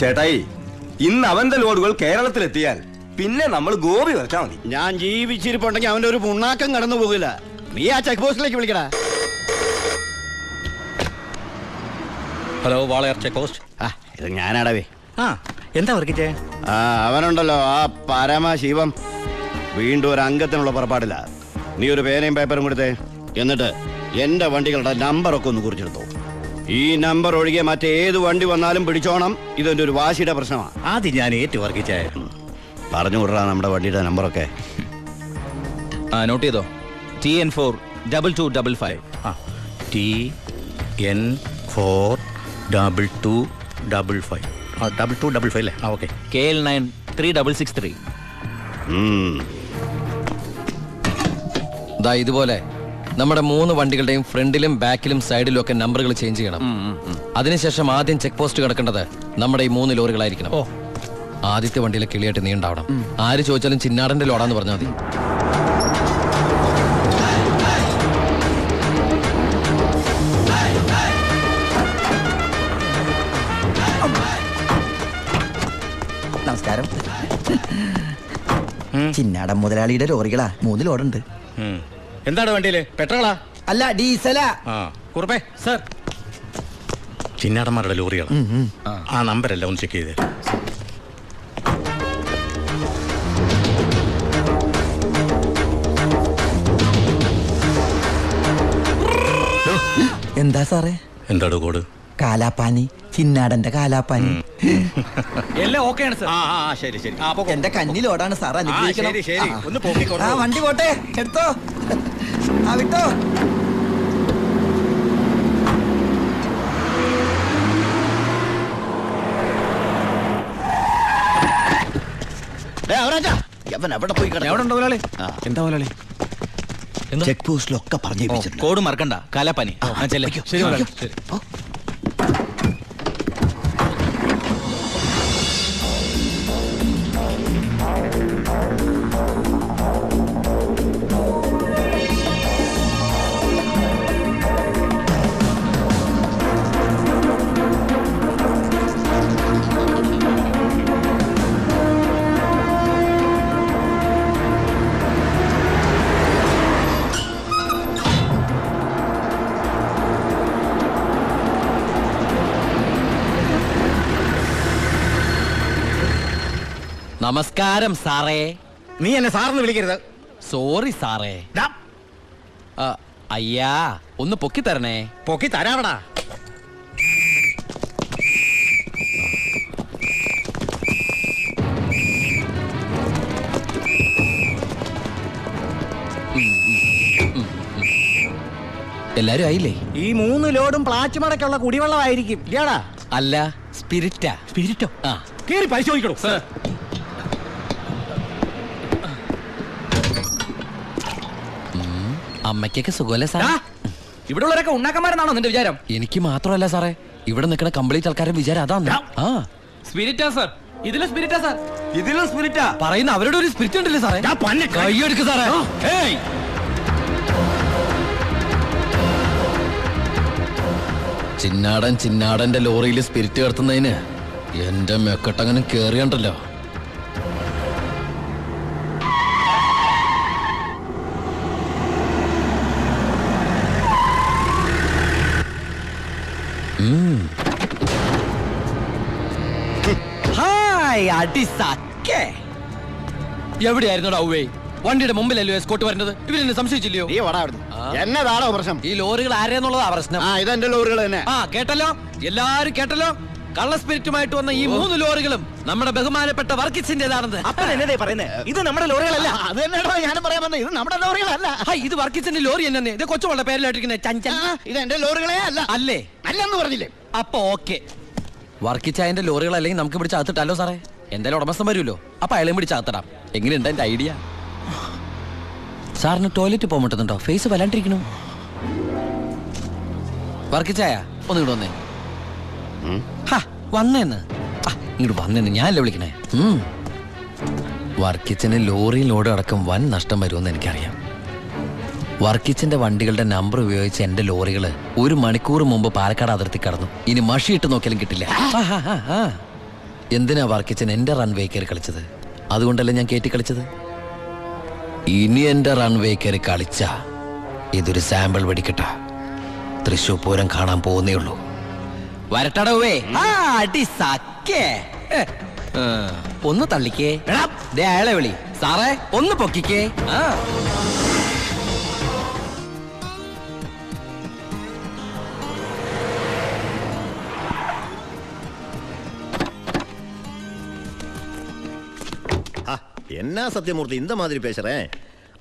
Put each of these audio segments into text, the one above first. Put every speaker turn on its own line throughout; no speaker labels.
ചേട്ടായി, ഇന്ന് അവന്റെ ലോഡുകൾ കേരളത്തിലെത്തിയാൽ പിന്നെ നമ്മൾ ഗോപി വരച്ചാൽ മതി.
ഞാൻ ജീവിച്ചിരിപ്പുണ്ടെങ്കിൽ അവന്റെ ഒരു പുണ്ണാക്കം കടന്നു പോകില്ല. നീ ആ ചെക്ക് പോസ്റ്റിലേക്ക് വിളിക്കടാ.
Hello, Walayar check post.
ഇത് ഞാനാടവേ.
എന്താ വർക്കിച്ചേ?
അവനുണ്ടല്ലോ ആ പരമശിവം, വീണ്ടും ഒരു അംഗത്തിനുള്ള പുറപ്പാടില്ല. നീ ഒരു പേനയും പേപ്പറും കൊടുത്തേ. എന്നിട്ട് എന്റെ വണ്ടികളുടെ നമ്പറൊക്കെ ഒന്ന് കുറിച്ചെടുത്തോ. ഈ നമ്പർ ഒഴികെ മറ്റേത് വണ്ടി വന്നാലും പിടിച്ചോണം. ഇതെന്റെ ഒരു വാശിയുടെ പ്രശ്നമാണ്.
ആദ്യം ഞാൻ ഏറ്റു വർക്കിച്ചേ.
പറഞ്ഞു വിടറാ നമ്മുടെ വണ്ടിയുടെ നമ്പറൊക്കെ.
നോട്ട് ചെയ്തോ. TN4 2255. TN4 2255. 2255 അല്ലേ? ഓക്കെ. KL9 3663.
ഇതുപോലെ നമ്മുടെ 3 വണ്ടികളുടെയും ഫ്രണ്ടിലും ബാക്കിലും സൈഡിലും ഒക്കെ നമ്പറുകൾ ചേഞ്ച് ചെയ്യണം. അതിനുശേഷം ആദ്യം ചെക്ക് പോസ്റ്റ് കിടക്കേണ്ടത് നമ്മുടെ ഈ 3 ലോറികളായിരിക്കണം. ആദ്യത്തെ വണ്ടിയിലെ കിളിയായിട്ട് നീ ഉണ്ടാവണം. ആര് ചോദിച്ചാലും ചിന്നാടന്റെ ലോഡാന്ന് പറഞ്ഞാൽ മതി.
നമസ്കാരം. ചിന്നാടൻ മുതലാളിയുടെ ലോറികളാ, 3 ലോഡുണ്ട്.
എന്താണ് വണ്ടിയില്? പെട്രോളാ?
അല്ല, ഡീസലാ.
കുറുപ്പേ സർ, ചിന്നാടന്മാരുടെ ലോറിയാണ്. ആ നമ്പരല്ല, ഒന്ന് ചെക്ക് ചെയ്തേ.
എന്താ സാറേ?
എന്താണ് കോഡ്?
കാലാപ്പാനി, ചിന്നാടന്റെ കാലാപ്പാനി.
എല്ലാം ഓക്കെയാണ് സർ. ശരി ശരി.
എന്റെ കന്നി ലോഡാണ് സാർ, അനുഗ്രഹിക്കണം.
ഒന്ന് പോക്കിക്കോ.
വണ്ടി പോട്ടെ, എടുത്തോ. വിട്ടോ.
ചെക്ക് പോസ്റ്റിലൊക്കെ പറഞ്ഞു.
കോഡ് മറക്കണ്ട. കാലാപ്പാനി. ശരി.
നമസ്കാരം സാറേ.
നീ എന്നെ സാറിന് വിളിക്കരുത്.
സോറി സാറേ. അയ്യാ, ഒന്ന് പൊക്കി തരണേ.
പൊക്കി തരാവടാ.
എല്ലാരും ആയില്ലേ?
ഈ 3 ലോഡും പ്ലാച്ചുമടക്കുള്ള കുടിവെള്ളമായിരിക്കും. ഇയാടാ?
അല്ല, സ്പിരിറ്റാ.
സ്പിരിറ്റോ? കേറി പരിശോധിക്കണോ സർ?
അമ്മയ്ക്കൊക്കെ സുഖമല്ലേ സാർ?
ഇവിടെ ഉള്ളവരൊക്കെ ഉണ്ണാക്കന്മാരെന്നാണോ നിന്റെ വിചാരം?
എനിക്ക് മാത്രമല്ല സാറേ, ഇവിടെ നിൽക്കുന്ന കംപ്ലീറ്റ് ആൾക്കാരുടെ വിചാരം അതാണ്.
സ്പിരിറ്റാ സർ. ഇതിലും സ്പിരിറ്റാ സർ.
ഇതിലും സ്പിരിറ്റാ
പറയുന്ന അവരുടെ ഒരു സ്പിരിറ്റ് ഉണ്ടല്ലേ സാറേ? കൈയെടുക്ക് സാറേ. ചിന്നാടന്റെ ലോറിയിൽ സ്പിരിറ്റ് കടത്തുന്നതിന് എന്റെ മെക്കട്ടങ്ങനെ കേറിയണ്ടല്ലോ. എവിടെയായിരുന്നു ഔവേ? വണ്ടിയുടെ മുമ്പിലല്ലോ എസ്കോട്ട് വരുന്നത്. ഇവരെന്നെ സംശയിച്ചില്ലയോ?
എന്നതാണോ പ്രശ്നം?
ഈ ലോറികൾ ആരെന്നുള്ളതാ പ്രശ്നം.
ഇതെന്റെ ലോറികൾ തന്നെ.
കേട്ടല്ലോ, എല്ലാരും കേട്ടല്ലോ. കള്ള സ്പിരിറ്റുമായിട്ട് വന്ന ഈ 3 ലോറികളും നമ്മുടെ ബഹുമാനപ്പെട്ട വർക്കിച്ചിന്റേതാണെന്ന്.
ഇത് നമ്മുടെ ലോറികളല്ല.
അത് തന്നെയാണോ ഞാനും പറയാൻ വന്നത്. ഇത് നമ്മുടെ ലോറികളല്ല.
ഇത് വർക്കിച്ചിന്റെ ലോറി തന്നെ. ഇത് കൊച്ചുവളുടെ പേരിലായിട്ടിരിക്കുന്നത് ചഞ്ചൽ.
ഇത് എന്റെ ലോറികളെ അല്ല.
അല്ലേ?
അല്ലെന്ന് പറഞ്ഞില്ലേ?
അപ്പൊ ഓക്കെ. വർക്കിച്ചായന്റെ ലോറികൾ അല്ലെങ്കിൽ നമുക്ക് പിടിച്ച് അകത്തിട്ടല്ലോ സാറേ. എന്തായാലും ഉടമസ്ഥൻ വരുമല്ലോ, അപ്പൊ അയാളെയും പിടിച്ച് അകത്തിടാം. എങ്ങനെയുണ്ട് എന്റെ ഐഡിയ? സാറിന് ടോയ്ലറ്റ് പോകാൻ പറ്റുന്നുണ്ടോ? ഫേസ് വല്ലാണ്ടിരിക്കണു. വർക്കിച്ചായ ഒന്ന് ഇങ്ങോട്ട് വന്നേ. വന്നേന്ന് ഇങ്ങോട്ട് വന്നേന്ന് ഞാനല്ലേ വിളിക്കണേ. വർക്കിച്ചന് ലോറി ലോഡ് അടക്കം വൻ നഷ്ടം വരുമെന്ന് എനിക്കറിയാം. വർക്കിച്ചന്റെ വണ്ടികളുടെ നമ്പർ ഉപയോഗിച്ച് എന്റെ ലോറികള് 1 മണിക്കൂർ മുമ്പ് പാലക്കാട് അതിർത്തി കടന്നു. ഇനി മഷിയിട്ട് നോക്കിയാലും കിട്ടില്ല. എന്തിനാ വർക്കിച്ചൻ എന്റെ റൺവേ കയറി കളിച്ചത്? അതുകൊണ്ടല്ലേ ഞാൻ കയറ്റി കളിച്ചത്. ഇനി എന്റെ റൺവേ കയറി കളിച്ച ഇതൊരു സാമ്പിൾ വെടിക്കട്ട. തൃശൂർ പൂരം കാണാൻ പോകുന്നേ ഉള്ളൂ. വരട്ടടവേ.
ആ അടി സക്കേ.
ഒന്ന് തള്ളിക്കേ. ദേ അയാളെ വിളി. സാറേ ഒന്ന് പൊക്കിക്കേ. ആ
என்ன சத்தியமூர்த்தி இந்த மாதிரி பேசுறேன்?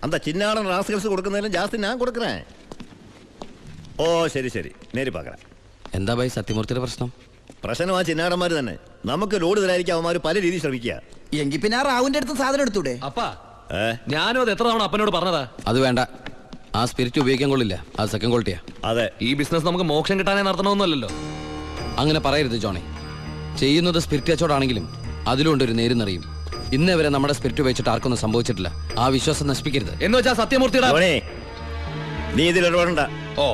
அந்த சின்னாடன் ராஸ்கல்ஸ் கொடுക്കുന്നതിലും ജാസ്തി ഞാൻ കൊടുക്കறேன். ഓ ശരി ശരി നേരി പാക്കറ.
എന്താ ഭായി സത്യമൂർത്തിയുടെ പ്രശ്നം?
പ്രശ്നം ആ ചിന്നാടന്മാർ തന്നെ. നമുക്ക് ലോഡ് തരായിരിക്കും അവന്മാർ പല രീതിയിൽ ശ്രമിക്കുക.
എങ്കിൽ പിന്നെ ആ റാവുന്റെ അടുത്ത് സാധനം എടുത്തൂടെ?
അപ്പാ ഞാനും അത് എത്ര തവണ അപ്പനോട് പറഞ്ഞതാ.
അത് വേണ്ട. ആ സ്പിരിറ്റ് ഉപയോഗിക്കാൻ കൊള്ളില്ല. അത് സെക്കൻഡ് ക്വാളിറ്റിയാ.
അതെ,
ഈ ബിസിനസ് നമുക്ക് മോക്ഷം കിട്ടാനേ നടത്തണമെന്നല്ലോ.
അങ്ങനെ പറയരുത് ജോണി. ചെയ്യുന്നത് സ്പിരിറ്റ് കച്ചവടമാണെങ്കിലും അതിലുണ്ട് ഒരു നേരുന്നറിയും. ഇന്നേ വരെ നമ്മുടെ സ്പിരിറ്റ് ഉപയോഗിച്ചിട്ട് ആർക്കൊന്നും സംഭവിച്ചിട്ടില്ല. ആ വിശ്വാസം നശിപ്പിക്കരുത്.
എന്ന് വെച്ചാ സത്യമൂർത്തിയുടെ
ധോണി, നീ ഇതിൽ ഇടപെടണ്ട.
ഓ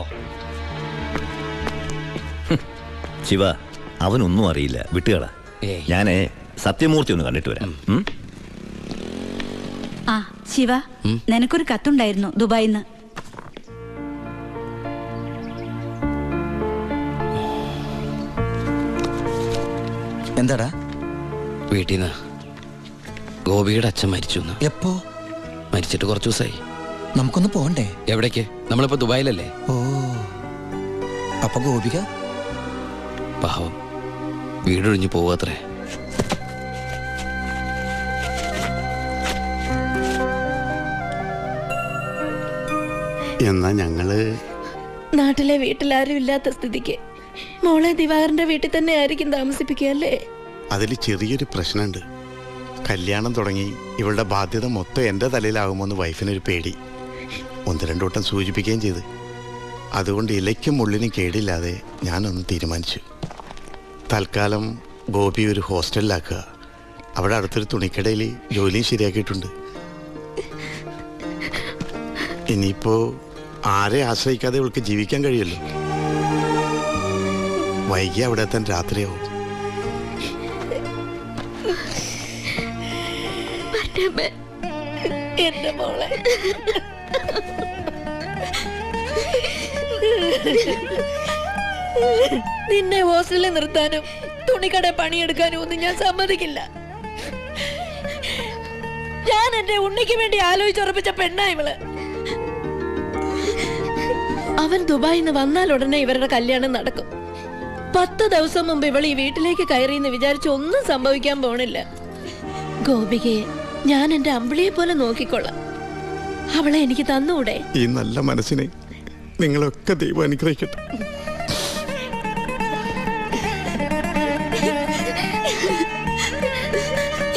ശിവ, അവനൊന്നും അറിയില്ല, വിട്ടുകള.
ഏയ്.
ഞാനേ സത്യമൂർത്തി ഒന്ന് കണ്ടിട്ട് വരാം.
ആ ശിവ, നിനക്കൊരു കത്തുണ്ടായിരുന്നു ദുബായിന്ന്.
എന്താടാ?
വീട്ടിൽ നിന്ന് ഗോപിയുടെ അച്ഛൻ മരിച്ചു.
എപ്പോ?
മരിച്ചിട്ട് കുറച്ചു ദിവസമായി.
നമുക്കൊന്ന് പോണ്ടേ?
എവിടേക്ക്? നമ്മളിപ്പോ ദുബായിലല്ലേ.
ഓ, അപ്പൊ ഗോപിക
പാവം വീടൊഴിഞ്ഞു പോവാത്രേ.
എന്നാ ഞങ്ങള്
നാട്ടിലെ വീട്ടിലാരും ഇല്ലാത്ത സ്ഥിതിക്ക് മോളെ ദിവാകരന്റെ വീട്ടിൽ തന്നെ ആയിരിക്കും താമസിപ്പിക്കുക അല്ലേ?
അതിൽ ചെറിയൊരു പ്രശ്നമുണ്ട്. കല്യാണം തുടങ്ങി ഇവളുടെ ബാധ്യത മൊത്തം എൻ്റെ തലയിലാകുമോന്ന് വൈഫിനൊരു പേടി. 1-2 വട്ടം സൂചിപ്പിക്കുകയും ചെയ്ത്. അതുകൊണ്ട് ഇലയ്ക്കും മുള്ളിനും കേടില്ലാതെ ഞാനൊന്ന് തീരുമാനിച്ചു. തൽക്കാലം ഗോപി ഒരു ഹോസ്റ്റലിലാക്കുക. അവിടെ അടുത്തൊരു തുണിക്കടയിൽ ജോലിയും ശരിയാക്കിയിട്ടുണ്ട്. ഇനിയിപ്പോ ആരെ ആശ്രയിക്കാതെ ഇവൾക്ക് ജീവിക്കാൻ കഴിയുമല്ലോ. വൈകി അവിടെ എത്താൻ രാത്രിയാവും.
എന്റെ മോളെ നിന്നെ ഹോസ്റ്റലിൽ നിർത്താനും തുണിക്കട പണിയെടുക്കാനും ഒന്നും ഞാൻ സമ്മതിക്കില്ല. ഞാൻ എന്റെ ഉണ്ണിക്ക് വേണ്ടി ആലോചിച്ചുറപ്പിച്ച പെണ്ണാ ഇവള്. അവൻ ദുബായിന്ന് വന്നാൽ ഉടനെ ഇവരുടെ കല്യാണം നടക്കും. 10 ദിവസം മുമ്പ് ഇവൾ ഈ വീട്ടിലേക്ക് കയറിയെന്ന് വിചാരിച്ച് ഒന്നും സംഭവിക്കാൻ പോണില്ല. ഗോപികയെ ഞാൻ എന്റെ അമ്പിളിയെ പോലെ നോക്കിക്കൊള്ളാം. അവളെ എനിക്ക് തന്നൂടെ?
ഈ നല്ല മനസ്സിനെ നിങ്ങളൊക്കെ ദൈവം അനുഗ്രഹിക്കട്ടെ.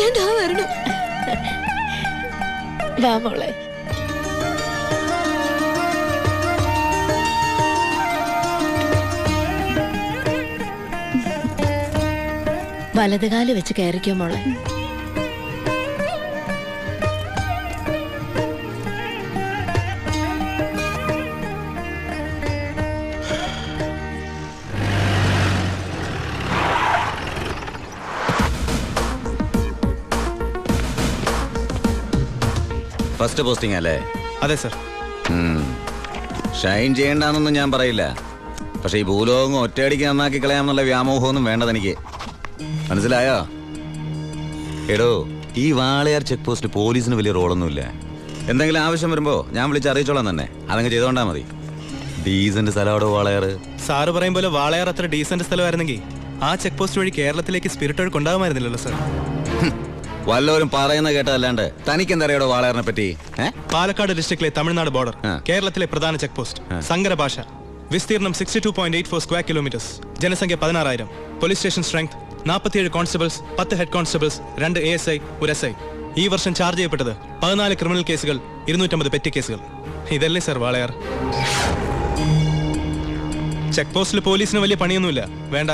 എന്താ വരണം? വാ മോളെ. വലതുകാല് വെച്ച് കയറിക്കോ മോളെ.
ഫസ്റ്റ് പോസ്റ്റിംഗ് അല്ലേ?
അതെ സർ.
ഷൈൻ ചെയ്യണ്ടെന്നൊന്നും ഞാൻ പറയില്ല. പക്ഷെ ഈ ഭൂലോകം ഒറ്റയടിക്ക് നന്നാക്കി കളയാമെന്നുള്ള വ്യാമോഹമൊന്നും വേണ്ട തനിക്ക്. മനസ്സിലായോ? എടോ, ഈ വാളയാർ ചെക്ക് പോസ്റ്റ് പോലീസിന് വലിയ റോളൊന്നുമില്ല. എന്തെങ്കിലും ആവശ്യം വരുമ്പോ ഞാൻ വിളിച്ച് അറിയിച്ചോളാം തന്നെ. അതങ്ങ് ചെയ്തോണ്ടാ മതി. ഡീസന്റ് സ്ഥലമാടോ വാളയാർ.
സാറ് പറയും പോലെ വാളയാർ അത്ര ഡീസന്റ് സ്ഥലമായിരുന്നെങ്കിൽ ആ ചെക്ക് പോസ്റ്റ് വഴി കേരളത്തിലേക്ക് സ്പിരിറ്റ് ഒഴുക്ക് ഉണ്ടാകുമായിരുന്നില്ലല്ലോ സർ.
വല്ലവരും പറയുന്ന കേട്ടതല്ലാണ്ട് തനിക്ക് എന്തറിയാടോ വാളയാറിനെ പറ്റി?
പാലക്കാട് ഡിസ്ട്രിക്റ്റിലെ തമിഴ്നാട് ബോർഡർ, കേരളത്തിലെ പ്രധാന ചെക്ക് പോസ്റ്റ്, സങ്കര ഭാഷ, വിസ്തീർണം 62.84 സ്ക്വയർ കിലോമീറ്റേഴ്സ്, ജനസംഖ്യ 16,000, police station strength 47 constables, 10 head constables, 2 ASI, 1 SI. ഈ വർഷം ചാർജ് ചെയ്യപ്പെട്ടത് 14 ക്രിമിനൽ കേസുകൾ, 250 പെറ്റി കേസുകൾ. ഇതല്ലേ സർ വാളയാർ? ചെക്ക് പോസ്റ്റിൽ പോലീസിന് വലിയ പണിയൊന്നുമില്ല, വേണ്ട.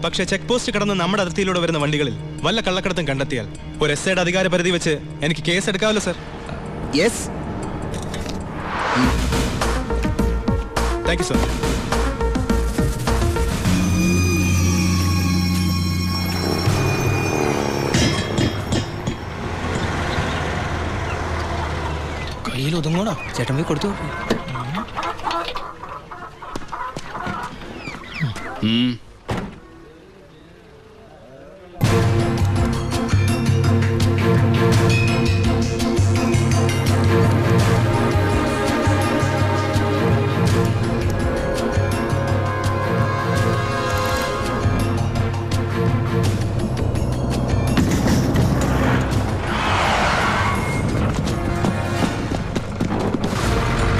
പക്ഷെ ചെക്ക് പോസ്റ്റ് കടന്ന് നമ്മുടെ അതിർത്തിയിലൂടെ വരുന്ന വണ്ടികളിൽ വല്ല കള്ളക്കടത്തും കണ്ടെത്തിയാൽ ഒരു SIയുടെ അധികാര പരിധി വെച്ച് എനിക്ക് കേസ് എടുക്കാമല്ലോ sir.
Yes.
Thank you sir.
ഒതുങ്ങോടോ ചേട്ടൻ പോയി കൊടുത്തു.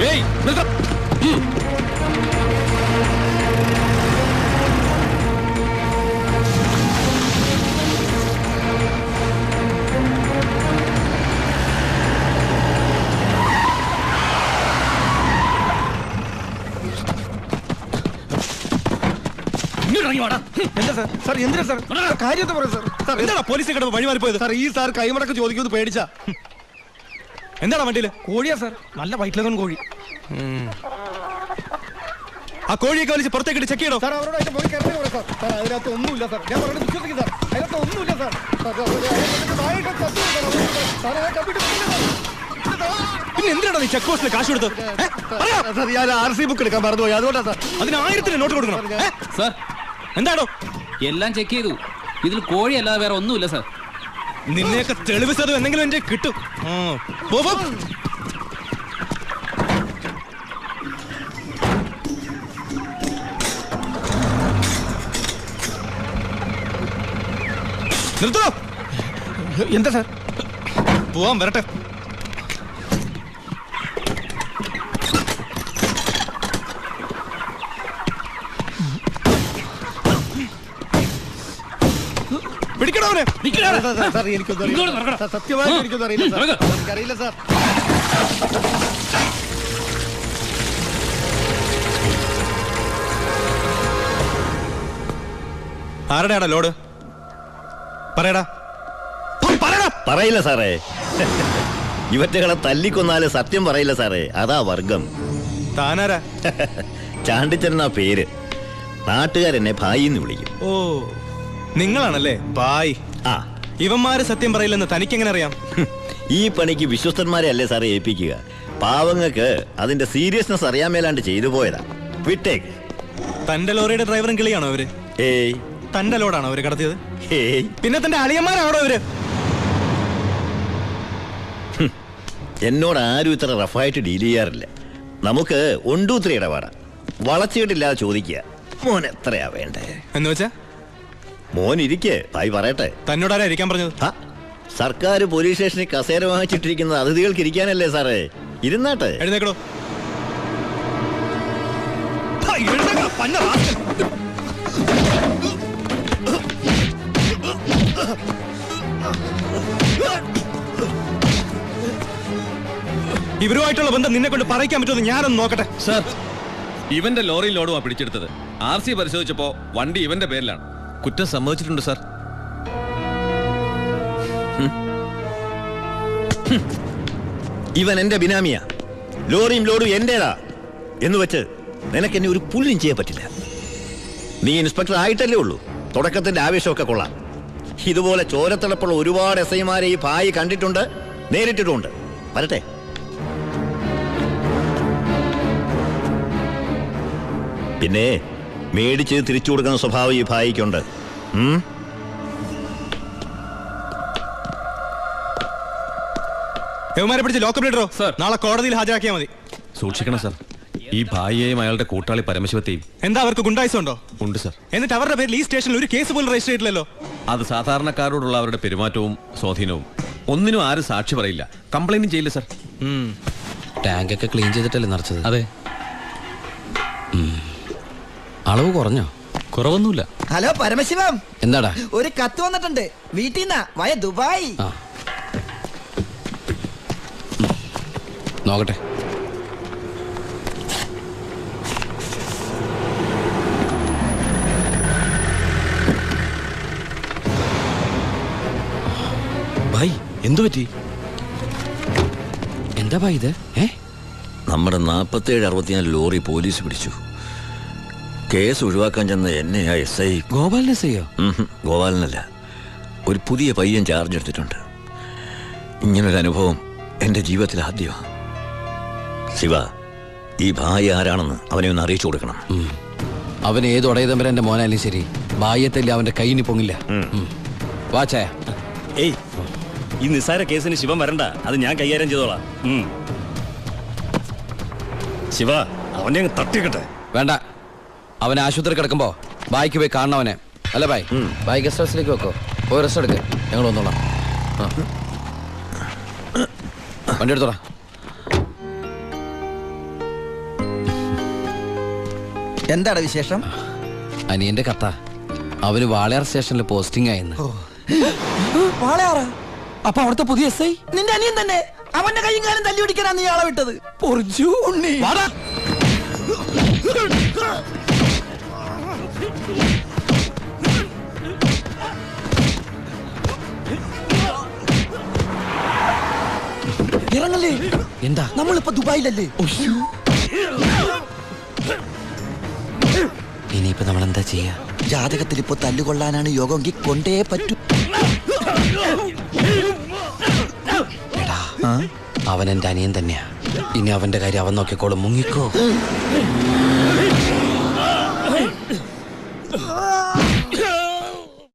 ഏയ് നിർത്തം.
എന്താ സാർ? സാർ എന്തിനാ സാർ? കാര്യത്തെ പറ സാർ. സാർ
എന്താടാ പോലീസിനെ കിടന്ന് വഴിമാറിപ്പോയത്?
സാർ ഈ സാർ കൈമടക്ക് ചോദിക്കുന്നത് പേടിച്ചാ.
എന്താടാ വണ്ടിയില്?
കോഴിയാ സാർ, നല്ല വയറ്റിലതും കോഴി.
ആ കോഴിയൊക്കെ വലിച്ച് പുറത്തേക്കിട്ട് ചെക്ക് ചെയ്യണോ?
സാർ അവരോട് പോയി കയറി സാർ. സാർ അതിനകത്ത് ഒന്നുമില്ല സാർ, ഞാൻ പറഞ്ഞത് വിശ്വസിക്കും സാർ. അതിനകത്ത് ഒന്നുമില്ല സാർ.
പിന്നെ എന്തിനാണ് നീ ചെക്ക് പോസ്റ്റിൽ കാശ് കൊടുത്തത്?
സാർ ഞാൻ RC ബുക്ക് എടുക്കാൻ മറന്നുപോയി, അതുകൊണ്ടാ സാർ.
അതിന് 1000 നോട്ട് കൊടുക്കണം.
സാർ
എന്താടോ?
എല്ലാം ചെക്ക് ചെയ്തു. ഇതിൽ കോഴി അല്ലാതെ വേറെ ഒന്നുമില്ല സാർ.
നിന്നെയൊക്കെ തെളിവ് സത് എന്തെങ്കിലും എന്റെ കിട്ടും. പോ, പോ. നിർത്തോ.
എന്താ സാർ?
പോവാൻ വരട്ടെ. പിടിക്കണവനെ.
സാർ എനിക്കൊന്നും സത്യമായിട്ട് എനിക്കൊന്നും അറിയില്ല സാർ. എനിക്കറിയില്ല സാർ.
ആരുടെയാടാ ലോഡ്? പറയടാ.
പറയില്ല സാറേ. ഇവറ്റകളെ തല്ലിക്കൊന്നാല് സത്യം പറയില്ല സാറേ, അതാ വർഗം.
താനാരാ?
ചാണ്ടിച്ചനെന്നാ പേര്. നാട്ടുകാരെന്നെ ഭായിന്ന് വിളിക്കും.
ഓ, നിങ്ങളാണല്ലേ ബായ്.
ആ,
ഇവന്മാര് സത്യം പറയില്ലെന്ന് തനിക്കെങ്ങനെ അറിയാം?
ഈ പണിക്ക് വിശ്വസ്തന്മാരെ അല്ലേ സാറേ ഏൽപ്പിക്കുക. പാവങ്ങൾക്ക് അതിന്റെ സീരിയസ്നെസ് അറിയാൻ മേലാണ്ട് ചെയ്തു പോയതാ. വിട്ടേക്ക്.
തന്റെ ലോറിയുടെ ഡ്രൈവറും കിളിയാണോ അവര്?
ഏയ്.
തന്റെ ലോഡാണോ അവര് കടത്തിയത്?
ഏയ്.
പിന്നെ തന്റെ അളിയന്മാരാണോ അവര്?
എന്നോട് ആരും ഇത്ര റഫായിട്ട് ഡീൽ ചെയ്യാറില്ല. നമുക്ക് 1 2 3 ഇടപാടാ. വളച്ചിട്ടില്ലാതെ ചോദിക്കുക, മോൻ എത്രയാ വേണ്ടേ
എന്ന് വെച്ചാ?
മോൻ ഇരിക്കേ, ഭായി പറയട്ടെ.
തന്നോടാരാ ഇരിക്കാൻ പറഞ്ഞത്?
സർക്കാർ പോലീസ് സ്റ്റേഷനിൽ കസേര വാങ്ങിച്ചിട്ടിരിക്കുന്നത് അതിഥികൾക്ക് ഇരിക്കാനല്ലേ സാറേ? ഇരുന്നാട്ടെ.
എഴുന്നേക്കടോ. ഇവരുമായിട്ടുള്ള ബന്ധം നിന്നെ കൊണ്ട് പറയിക്കാൻ പറ്റുമെന്ന് ഞാനൊന്ന് നോക്കട്ടെ.
സാർ, ഇവന്റെ ലോറി ലോഡുമാ പിടിച്ചെടുത്തത്. RC പരിശോധിച്ചപ്പോ വണ്ടി ഇവന്റെ പേരിലാണ്. കുറ്റം സമ്മതിച്ചിട്ടുണ്ട് സാർ.
ഇവൻ എന്റെ ബിനാമിയാ. ലോറിയും ലോഡും എന്റേതാ എന്ന് വെച്ച് നിനക്ക് എന്നെ ഒരു പുല്ലും ചെയ്യാൻ പറ്റില്ല. നീ ഇൻസ്പെക്ടർ ആയിട്ടല്ലേ ഉള്ളൂ. തുടക്കത്തിന്റെ ആവേശമൊക്കെ കൊള്ളാം. ഇതുപോലെ ചോരത്തിളപ്പുള്ള ഒരുപാട് SI-മാരെ ഈ ഭായി കണ്ടിട്ടുണ്ട്, നേരിട്ടിട്ടുണ്ട്. വരട്ടെ. പിന്നെ മേടിച്ച് തിരിച്ചു കൊടുക്കുന്ന സ്വഭാവം ഈ ഭായിക്കുണ്ട്.
യവന്മാരെ പിടിച്ച് ലോക്കപ്പ് ഇടറോ. നാളെ കോടതിയിൽ ഹാജരാക്കിയാൽ മതി.
സൂക്ഷിക്കണം സാർ. ഈ ഭായിയെയും അയാളുടെ കൂട്ടാളി പരമശിവത്തെയും.
എന്താ അവർക്ക് ഗുണ്ടായിസം ഉണ്ടോ?
ഉണ്ട് സാർ.
എന്നിട്ട് അവരുടെ പേരിൽ ഈ സ്റ്റേഷനിൽ ഒരു കേസ് പോലും രജിസ്റ്റർ ചെയ്തിട്ടില്ലല്ലോ.
അത് സാധാരണക്കാരോടുള്ള അവരുടെ പെരുമാറ്റവും സ്വാധീനവും. ഒന്നിനും ആരും സാക്ഷി പറയില്ല, കംപ്ലൈന്റും ചെയ്യില്ല സാർ.
ടാങ്ക് ഒക്കെ ക്ലീൻ ചെയ്തിട്ടല്ലേ നിറച്ചത്? അതെ. അളവ് കുറഞ്ഞോ?
കുറവൊന്നുമില്ല.
ഹലോ പരമശിവം,
എന്താടാ?
ഒരു കത്ത് വന്നിട്ടുണ്ട് വീട്ടിൽ നിന്നാ. വയ ദുബായ്.
നോക്കട്ടെ.
ഭായ്, എന്തു പറ്റി?
എന്താ ഭായ് ഇത്?
നമ്മുടെ 47-64 ലോറി പോലീസ് പിടിച്ചു. കേസ് ഒഴിവാക്കാൻ ചെന്ന എന്നെയാ SI.
ഗോപാലിനെ ചെയ്യോ?
ഗോപാലനല്ല, ഒരു പുതിയ പയ്യൻ ചാർജ് എടുത്തിട്ടുണ്ട്. ഇങ്ങനൊരു അനുഭവം എൻ്റെ ജീവിതത്തിൽ ആദ്യമാണ്. ശിവ, ഈ ഭാര്യ ആരാണെന്ന് അവനെ ഒന്ന് അറിയിച്ചു കൊടുക്കണം.
അവൻ ഏത് ഉടയതമ്പരന്റെ മോനായാലും ശരി, ബാഹ്യത്തല്ലേ അവന്റെ കൈയിന് പൊങ്ങില്ല. വാച്ചേ.
ഏയ്, ഈ നിസ്സാര കേസിന് ശിവൻ വരണ്ട, അത് ഞാൻ കൈകാര്യം ചെയ്തോളാം. ശിവ, അവനെ അങ്ങ് തട്ടിക്കട്ടെ.
വേണ്ട, അവൻ ആശുപത്രി കിടക്കുമ്പോ ബായിക്ക് പോയി കാണണവനെ. അല്ല ബായ്, ബായ് ഗസ്റ്റ് ഹൗസിലേക്ക് വെക്കോ, പോയി റെസ്റ്റ് എടുക്ക്, ഞങ്ങൾ വന്നോളാം. വണ്ടി എടുത്തോളാം.
എന്താണ് വിശേഷം?
അനിയന്റെ കഥ, അവന് വാളയാർ സ്റ്റേഷനിൽ പോസ്റ്റിംഗ് ആയെന്ന്.
വാളയാറാ? അപ്പൊ അവിടുത്തെ പുതിയ എസ് ഐ നിന്റെ അനിയൻ തന്നെ. അവന്റെ കൈയും കാലം തല്ലി പിടിക്കാനാ നീ ആളെ വിട്ടത്. പൊറിച്ചു ഉണ്ണി. ഇറങ്ങല്ലേ.
എന്താ?
നമ്മളിപ്പോ ദുബായിലല്ലേ?
ഇനിയിപ്പോ നമ്മൾ എന്താ ചെയ്യാ?
ജാതകത്തിൽ ഇപ്പൊ തല്ലുകൊള്ളാനാണ് യോഗമെങ്കിൽ കൊണ്ടേ പറ്റൂ.
അവൻ എന്റെ അനിയൻ തന്നെയാ. ഇനി അവന്റെ കാര്യം അവൻ നോക്കിക്കോളും. മുങ്ങിക്കോ.